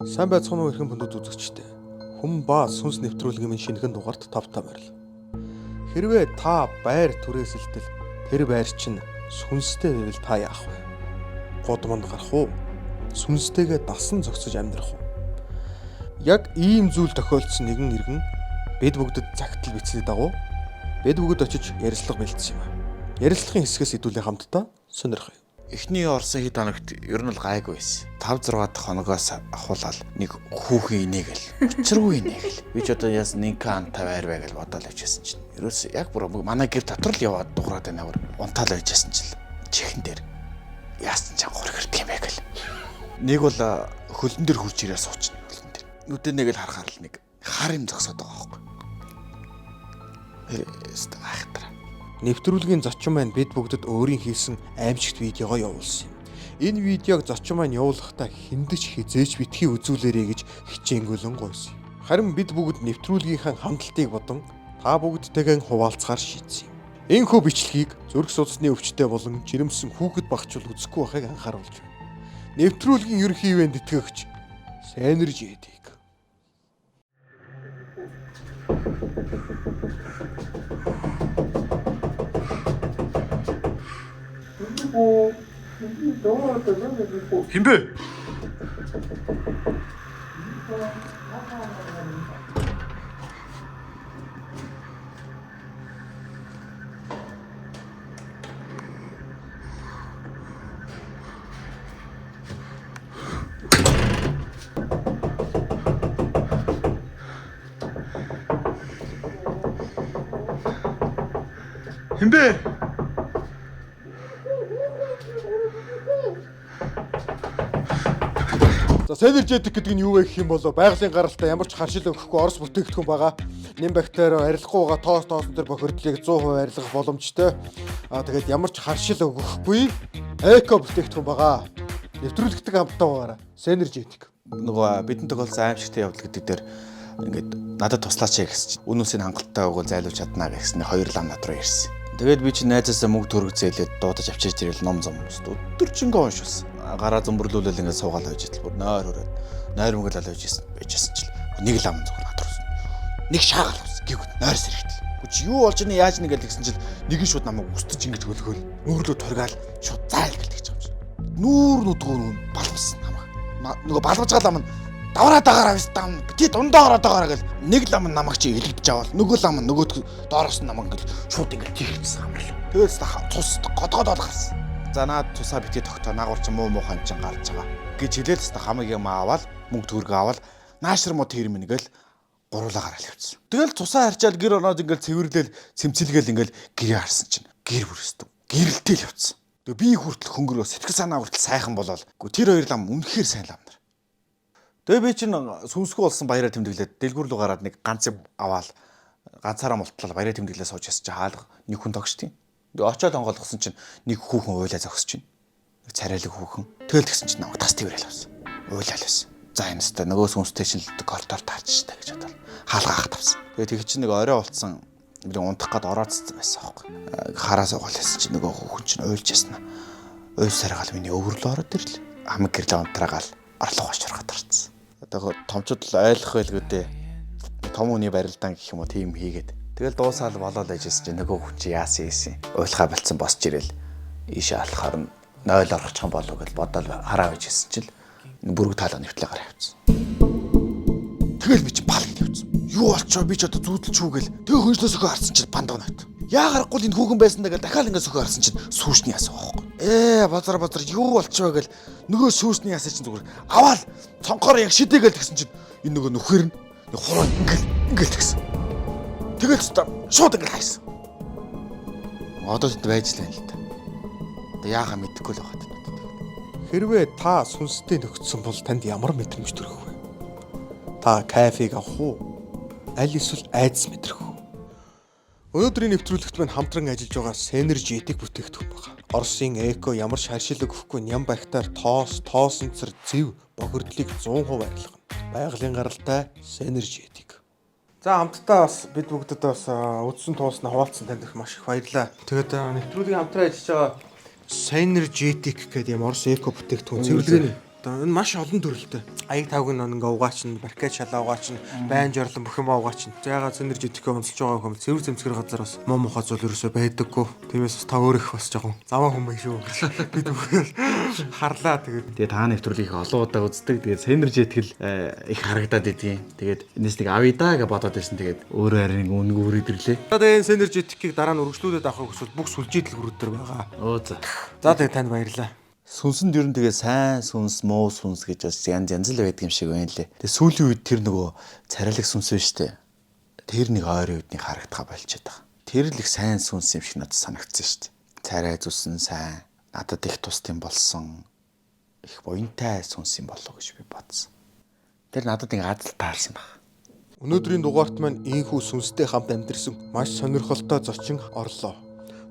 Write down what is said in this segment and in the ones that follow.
Сайн байцгаана уу эрхэм бүндүүд үзэгчтэй. Хүм ба сүнс нэвтрүүлгийн минь шинэхэн дугаарт тавтаа байрлал. Хэрвээ та байр түрээсэлтэл тэр байр чинь сүнстэй байвал та яах вэ? Гудамд гарах уу? Сүнстэйгээ дасан зогсож амьдрах уу? Яг ийм зүйл тохиолдсон нэгэн иргэн бид бүгдэд загтал бичсний дагуу бид бүгд очиж ярилцлага бэлдсэн юм. Ярилцлагын хэсгээс хэдүүлээ хамтдаа сонирхъя. Эхний Орсын хэд хоногт ер нь л гайгүй байсан. 5-6 дахь хоногоос ахуулаад нэг хүүхэн инээгэл. Учиргүй инээгэл. Би ч одоо яс нэг антай байр байгаад бодоод авчихсан чинь. Ерөөс яг бүр манай гэр дотор л яваад дуурайд байна бүр. Унтаал байжсэн чинь чихэн дээр яасан ч анхуур хэрдэг юм бэ гэл. Нэг бол хөлн дээр хурж ирээ суучна хөлн дээр. Нүдэ нэг л харахаар л нэг хар юм зогсоод байгаа байхгүй. Айхтар. Нэвтрүүлгийн зочин маань бид бүгдэд өөрийн хийсэн аимшигт видеого явуулсан юм. Энэ видеог зочин маань явуулахдаа хиндэж хизээж битгий үзүүлээрэй гэж хичээнгүйлэн гуйсан юм. Харин бид бүгд нэвтрүүлгийнхаа хандлтыг бодон та бүгдтэйгээ хуваалцахаар шийдсэн юм. Энэхүү бичлэгийг зүрх судасны өвчтөй болон жирэмсэн хүүхэд багчвал үзэхгүй байхыг анхааруулж байна. Нэвтрүүлгийн ерөнхий ивент тэтгэгч Сайнэрж Эдик. Хинбэ? Хинбэ? За Сайнэрж Эдик гэдэг нь юу вэ гэх юм бол байгалийн гаралтай ямар ч харшил өгөхгүй орос бүтээгдэхүүн байгаа. Нэм бактери арилахгүй байгаа тоосон төр бохирдлыг 100% арилгах боломжтой. Тэгээд ямар ч харшил өгөхгүй эко бүтээгдэхүүн байгаа. Нэвтрүүлэгтэй хамтдаа байгаараа. Сайнэрж Эдик. Нөгөө бидний тохиолдсон аимшигтай явдал гэдэг дээр ингээд надад туслаач гэсэн чинь үнүүсийн хангалттай өгөө зайлуулж чаднаа гэсэн хоёр лам над руу ирсэн. Тэгээд би чи найзаасаа мөнгө төгрөг зээлээд дуудаж авчирч ирэл ном зам өдөржингөө уншуулсан. Гараа зөмбөрлүүлэл ингээд суугаал байж идэл бүр нойр хүрээд нойр мөнгөл алж байжсэн чил. Нэг лам зүгээр над руу. Нэг шаагаал ус гівг нойр сэрэгтэл. Гүч юу болж ийн яаж нэг л гэсэн чил нэг нь шууд намайг устж ингэж хөлгөөл. Нүүрлөө тургаал шууд зайл гэлтэж байгаа юм чи. Нүүр нүдгөө балвсан намайг. Нөгөө балваж байгаа лам нь давраа дагараа встам бити дундаа гараад байгаараа гэл нэг лам намайг чи илэгдэж авал нөгөө лам нөгөө доороос намайг ингээл шууд ингээд тийхсэн хамрал. Тэгээс цус годгод гарсан. За наад тусаа бити тогтоо наагур чи муу муухан чин гарч байгаа гэж хэлээл та хамаг юм аваад мөнгө төгрөг аваад наашир мо тэр минь гэл гуруулаа гараал явцсан. Тэгэл цусаа харчаал гэр ороод ингээл цэвэрлээл цэмцэлгээл ингээл гэрээ харсан чинь гэр бүрств. Гэрэлтэл явцсан. Тэгээ би хүртэл хөнгөрөө сэтгэл санаа хүртэл сайхан болоод тэр хоёр лам үнэхээр сайн лам нар. Тэгээ би чинь сүнсгүй болсон баяраа тэмдэглээд дэлгүүр рүү гараад нэг ганц аваад ганцаараа мултлал баяраа тэмдэглээ сууж ясч хаалга нэг хүн тогшдیں۔ Тэгээ очоод онгойлгосон чинь нэг хүүхэн уйлаа зогсож чинь. Нэг царайлаг хүүхэн. Тэгэл тэгсэн чинь намайг тас тэрэл авсан. Уйлал байсан. За энэстэй нөгөө сүнстэй шинэлдэг кортоор таарч штэ гэж бодоод хаалга ах тавсан. Тэгээ тэг чинь нэг орой уулцсан би унтах гээд ороодсан байсан аахгүй. Хараас угаалсан чинь нөгөө хүүхэн чинь уйлж яснаа. Уйл саргаал миний өвөрлөө ороод ирлээ. Хамаг гэрлээ унтраагаал орлого очроход тарцсан. Одоо томчууд л ойлгох байлгүй дээ. Том хүний барилдаан гэх юм уу тийм хийгээд. Тэгэл дуусаал болоод ажсэн чинь нөгөө хүн чи яасан ийсэн. Уйлхаа болцсон босч ирэл. Ийшээ алхахаар 0 орчих юм болов гэж бодоод хараа байжсэн чил бүрэг таалга нэвтлээ гараа явцсан. Тэгэл би чи бал гэж явцсан. Юу болчоо би ч одоо зүүдэлч хүүгээл. Тэгээ хөнжлөөс өхөө харсан чинь пандаа найт. Яа гарахгүй энэ хүүхэн байсан даа гэж дахиад ингээд сөхөө харсан чинь сүүшний яасан байхгүй. Базар юу болчоо гэл нөгөө сүүшний яасан чинь зүгээр аваал цонхоор яг шидээгэл тэгсэн чинь энэ нөгөө нөхөр нь хураа ингээл тэгсэн. Тэгэл шууд ингээл хайсан. Одоо тэнд байж л байна л та. Одоо яахаа мэдэхгүй л байгаа. Хэрвээ та сүнстэй нөхцсөн бол танд ямар мэдрэмж төрөх вэ? Та кафег авах уу? Аль эсвэл айдас мэдрэх үү? Өнөөдрийн нэвтрүүлэгт мань хамтран ажиллаж байгаа Сайнэрж Эдик бүтээгдэхүүн байна. Оросын эко ямар ч харшил өгөхгүй ням бактери тоосон цэр зэв бохирдлыг 100% арилгана. Байгалийн гаралтай Сайнэрж Эдик. За хамтдаа бас бид бүгдэд бас үдсэн тууснаа хуваалцсан танд их маш их баярлалаа. Тэгээд нэвтрүүлгийн хамтран ажиллаж байгаа Сайнэрж Эдик гэдэг юм Орос эко бүтээгдэхүүн цэвэрлэгээний Одоо энэ маш олон төрөлтэй. Аяг тавг нь ингээ угаачин, баркет шалаа угаачин, байн жорлон бүх юм угаачин. Зайгаа сэнэрж идэхээ онцолж байгаа хүмүүс цэвэр зэмсгэр газар бас муу мухац бол ерөөсөө байдаггүй. Тиймээс та өөрөх бас жоохон заваа хүн байх шүү. Бид харлаа тэгээд. Тэгээ та нэвтрүүлгийг их олон удаа үздэг. Тэгээд Synergy тэгэл их харагдаад идэгин. Тэгээд энэс нэг авидаа гэж бодоод байсан. Тэгээд өөрөө харин үнгүй үргэлжлээ. Одоо энэ Synergy-ийг дараа нь өргөжлүүлээд авахыг хүсвэл бүх сүлжээ дэлгүүрүүд төр байгаа. Оо за. За тэгээд танд баярлалаа. Сүнсэнд ер нь тэгээ сайн сүнс, муу сүнс гэж бас янз л байдаг юм шиг байна лээ. Тэгээ сүүлийн үед тэр нөгөө царайлаг сүнс байна штэ. Тэр нэг ойрын үед нэг харагдах болчиход байгаа. Тэр л их сайн сүнс юм шиг надад санагдсан штэ. Царай зүсэн сайн, надад их тусдсан болсон. Их буянтай сүнс юм болов гэж би бодсон. Тэр надад нэг адал таарсан баг. Өнөөдрийн дугаарт маань ийхүү сүнстэй хамт амьдэрсэн маш сонирхолтой зочин орлоо.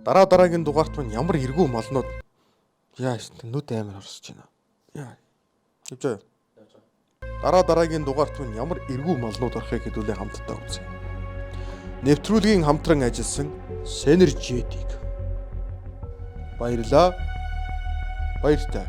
Дараагийн дугаарт маань ямар эргүү молнууд яаш нүд амар орсож байна. Яа. Явж. Дараагийн дугаарт маань ямар эргүү молнууд орохыг хэдүүлээ хамтдаа үзье. Нэвтрүүлгийн хамтран ажилласан Synergy-ийг баярлаа. Баяртай.